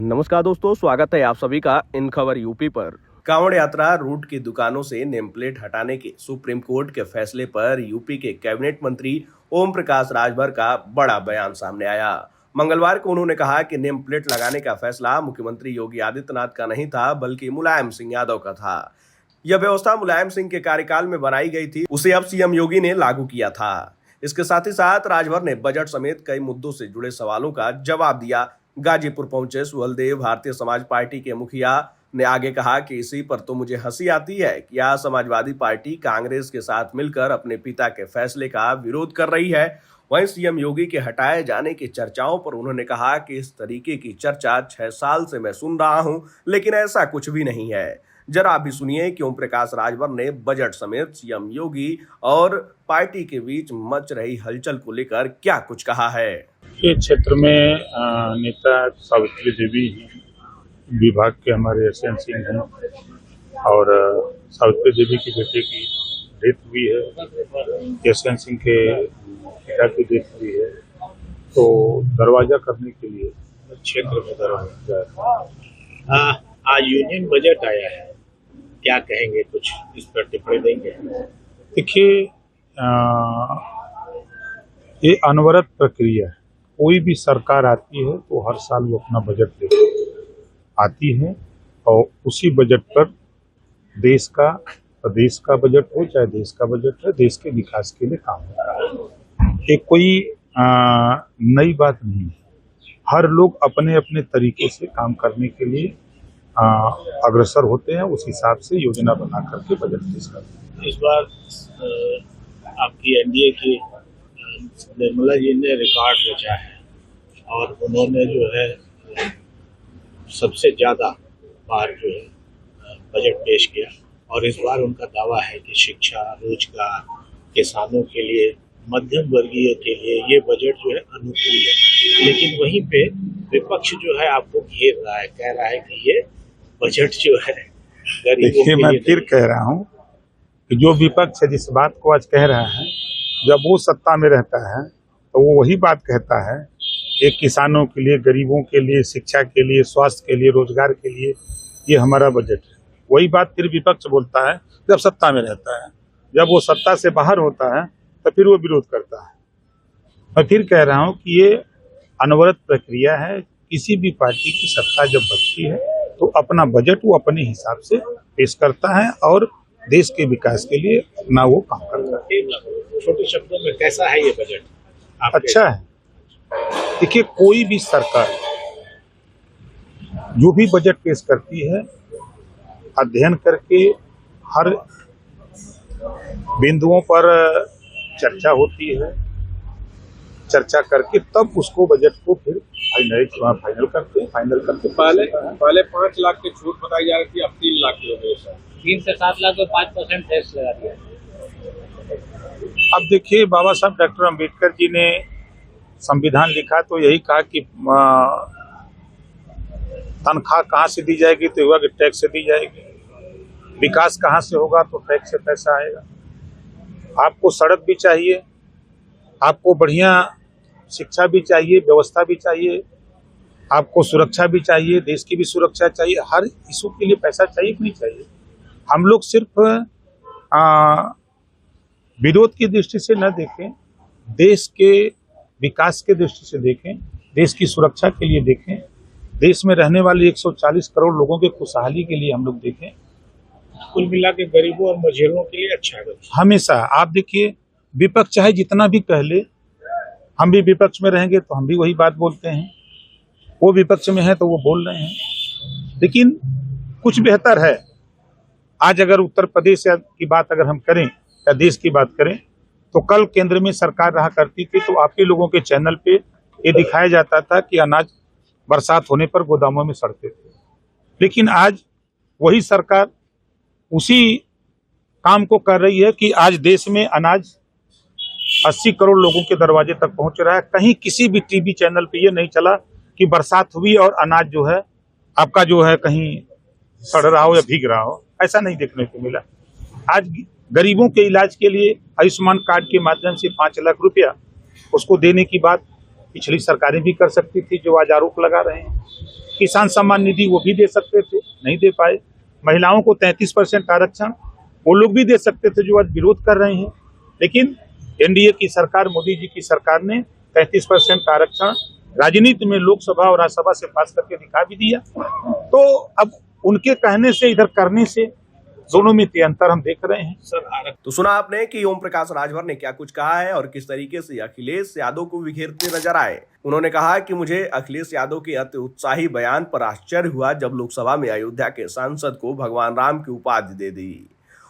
नमस्कार दोस्तों, स्वागत है आप सभी का इन खबर यूपी पर। कांवड़ यात्रा रूट की दुकानों से नेम प्लेट हटाने के सुप्रीम कोर्ट के फैसले पर यूपी के कैबिनेट मंत्री ओम प्रकाश राजभर का बड़ा बयान सामने आया। मंगलवार को उन्होंने कहा कि नेम प्लेट लगाने का फैसला मुख्यमंत्री योगी आदित्यनाथ का नहीं था, बल्कि मुलायम सिंह यादव का था। यह व्यवस्था मुलायम सिंह के कार्यकाल में बनाई गई थी, उसे अब सीएम योगी ने लागू किया था। इसके साथ ही साथ राजभर ने बजट समेत कई मुद्दों से जुड़े सवालों का जवाब दिया। गाजीपुर पहुंचे सुहलदेव भारतीय समाज पार्टी के मुखिया ने आगे कहा कि इसी पर तो मुझे हंसी आती है कि यह समाजवादी पार्टी कांग्रेस के साथ मिलकर अपने पिता के फैसले का विरोध कर रही है। वहीं सीएम योगी के हटाए जाने की चर्चाओं पर उन्होंने कहा कि इस तरीके की चर्चा 6 साल से मैं सुन रहा हूं, लेकिन ऐसा कुछ भी नहीं है। जरा आप भी सुनिए कि ओम प्रकाश राजभर ने बजट समेत सीएम योगी और पार्टी के बीच मच रही हलचल को लेकर क्या कुछ कहा है। के क्षेत्र में नेता सावित्री देवी विभाग के हमारे एसएन सिंह हैं और सावित्री देवी की बेटे की डेथ हुई है, एसएन सिंह के पिता की डेथ हुई है। तो दरवाजा करने के लिए क्षेत्र में दरवाजा। आज यूनियन बजट आया है, क्या कहेंगे, कुछ इस पर टिप्पणी देंगे? देखिए, ये अनवरत प्रक्रिया है। कोई भी सरकार आती है तो हर साल वो अपना बजट लेकर आती है और उसी बजट पर देश का, प्रदेश का बजट हो चाहे देश का बजट है, देश के विकास के लिए काम होता है। ये कोई नई बात नहीं है। हर लोग अपने अपने तरीके से काम करने के लिए अग्रसर होते हैं, उस हिसाब से योजना बना करके बजट पेश करते हैं। इस बार आपकी एनडीए की निर्मला जी ने रिकॉर्ड रचा है और उन्होंने जो है सबसे ज्यादा बार जो है बजट पेश किया और इस बार उनका दावा है कि शिक्षा, रोजगार, किसानों के लिए, मध्यम वर्गीय के लिए ये बजट जो है अनुकूल है। लेकिन वहीं पे विपक्ष जो है आपको घेर रहा है, कह रहा है कि ये बजट जो है गरीबों के लिए। मैं फिर कह रहा हूँ कि जो विपक्ष जिस बात को आज कह रहा है, जब वो सत्ता में रहता है तो वो वही बात कहता है, एक किसानों के लिए, गरीबों के लिए, शिक्षा के लिए, स्वास्थ्य के लिए, रोजगार के लिए ये हमारा बजट है। वही बात फिर विपक्ष बोलता है जब सत्ता में रहता है। जब वो सत्ता से बाहर होता है तो फिर वो विरोध करता है। मैं फिर कह रहा हूँ कि ये अनवरत प्रक्रिया है। किसी भी पार्टी की सत्ता जब बनती है तो अपना बजट वो अपने हिसाब से पेश करता है और देश के विकास के लिए अपना वो काम करता है। छोटे शब्दों में कैसा है ये बजट? अच्छा है। देखिए, कोई भी सरकार जो भी बजट पेश करती है, अध्ययन करके हर बिंदुओं पर चर्चा होती है, चर्चा करके तब उसको बजट को फिर फाइनल करके पहले 5 लाख की छूट बताई जा रही थी, अब 3 लाख की हो गई सर। 3 से 7 लाख में 5% टैक्स लगा दिया। अब देखिए, बाबा साहब डॉक्टर अम्बेडकर जी ने संविधान लिखा तो यही कहा कि तनख्वाह कहाँ से दी जाएगी, तो हुआ कि टैक्स से दी जाएगी। विकास कहाँ से होगा, तो टैक्स से पैसा आएगा। आपको सड़क भी चाहिए, आपको बढ़िया शिक्षा भी चाहिए, व्यवस्था भी चाहिए, आपको सुरक्षा भी चाहिए, देश की भी सुरक्षा चाहिए। हर इशू के लिए पैसा चाहिए कि नहीं चाहिए? हम लोग सिर्फ विरोध की दृष्टि से न देखें, देश के विकास के दृष्टि से देखें, देश की सुरक्षा के लिए देखें, देश में रहने वाले 140 करोड़ लोगों के खुशहाली के लिए हम लोग देखें। कुल मिला के गरीबों और मजदूरों के लिए अच्छा है। हमेशा आप देखिए, विपक्ष चाहे जितना भी कह ले, हम भी विपक्ष में रहेंगे तो हम भी वही बात बोलते हैं। वो विपक्ष में है तो वो बोल रहे हैं, लेकिन कुछ बेहतर है। आज अगर उत्तर प्रदेश की बात अगर हम करें या देश की बात करें, तो कल केंद्र में सरकार रहा करती थी तो आपके लोगों के चैनल पे ये दिखाया जाता था कि अनाज बरसात होने पर गोदामों में सड़ते थे। लेकिन आज वही सरकार उसी काम को कर रही है कि आज देश में अनाज 80 करोड़ लोगों के दरवाजे तक पहुंच रहा है। कहीं किसी भी टीवी चैनल पे ये नहीं चला कि बरसात हुई और अनाज जो है आपका जो है कहीं सड़ रहा हो या भीग रहा हो। ऐसा नहीं देखने को मिला। आज गरीबों के इलाज के लिए आयुष्मान कार्ड के माध्यम से 5 लाख रुपया उसको देने की बात पिछली सरकारें भी कर सकती थी, जो आज आरोप लगा रहे हैं। किसान सम्मान निधि वो भी दे सकते थे, नहीं दे पाए। महिलाओं को 33% आरक्षण वो लोग भी दे सकते थे, जो आज विरोध कर रहे हैं। लेकिन एनडीए की सरकार, मोदी जी की सरकार ने 33% आरक्षण राजनीति में लोकसभा और राज्यसभा से पास करके दिखा भी दिया। तो अब उनके कहने से, इधर करने से, दोनों में अंतर हम देख रहे हैं। सर तो सुना आपने कि ओम प्रकाश राजभर ने क्या कुछ कहा है और किस तरीके से अखिलेश यादव को बिखेरते नजर आए। उन्होंने कहा कि मुझे अखिलेश यादव के अति उत्साही बयान पर आश्चर्य हुआ जब लोकसभा में अयोध्या के सांसद को भगवान राम की उपाधि दे दी।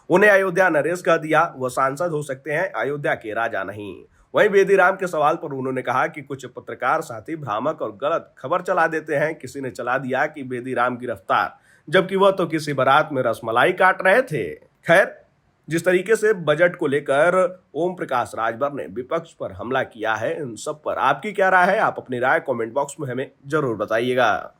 उन्हें अयोध्या नरेश कह दिया। वह सांसद हो सकते हैं, अयोध्या के राजा नहीं। वहीं बेदी राम के सवाल पर उन्होंने कहा कि कुछ पत्रकार साथी भ्रामक और गलत खबर चला देते हैं। किसी ने चला दिया कि बेदी राम गिरफ्तार, जबकि वह तो किसी बारात में रसमलाई काट रहे थे। खैर, जिस तरीके से बजट को लेकर ओम प्रकाश राजभर ने विपक्ष पर हमला किया है, इन सब पर आपकी क्या राय है? आप अपनी राय कमेंट बॉक्स में हमें जरूर बताइएगा।